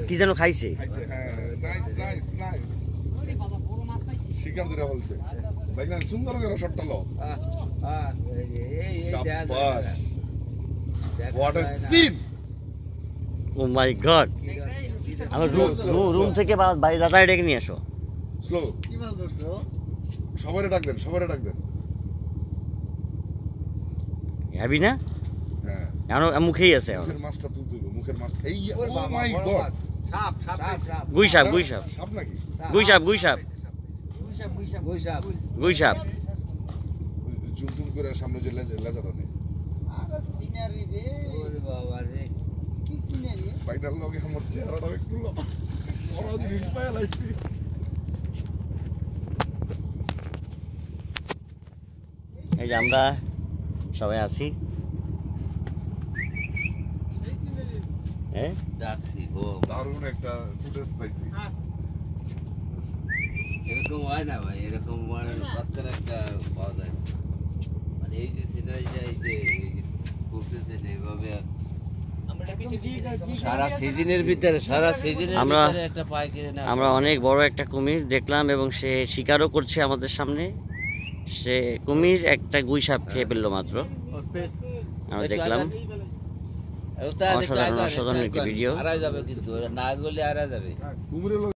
কি যেন খাইছে শিকার ধরে ফেলছে দেখলেন সুন্দর করে শটটা লো what a scene oh my god আমার রুম থেকে বাইরে দাদা ডেকে নিয়ে আসো স্লো কি মাছ ধরছো সবারে ডাক দেন হ্যাবি না হ্যাঁ এখনো মুখেই আছে মুখের মাছটা তুলতে হবে মুখের মাছটা এই ও মাই গড গুই সাপ সাপ নাকি গুই সাপ জুম করে সামনে যে লেজাটা নেই আরে সিনারি রে ওরে বাবা রে কি সিনারি বাইটার লগে আমার চেহারাটা একটু বড় জিনিস পায় লাইছি এই যে আমরা সবাই আছি ডাকছি গো দারুণ একটা ফুটেজ পাইছি এরকম হয় না ভাই এরকম মানে সত্যের একটা পাওয়া যায় মানে এই যে সিনারিটা এই যে করতেছেন এইভাবে সারা সিজনের ভিতরে একটা পাই কিনে না আমরা অনেক বড় একটা কুমির দেখলাম এবং সে শিকারও করছে আমাদের সামনে সে কুমির একটা গুই সাপ খেয়ে ফেললো মাত্র আমরা দেখলাম অসাধারণ একটি ভিডিও হারা যাবে কিন্তু না গলে হারা যাবে কুমিরের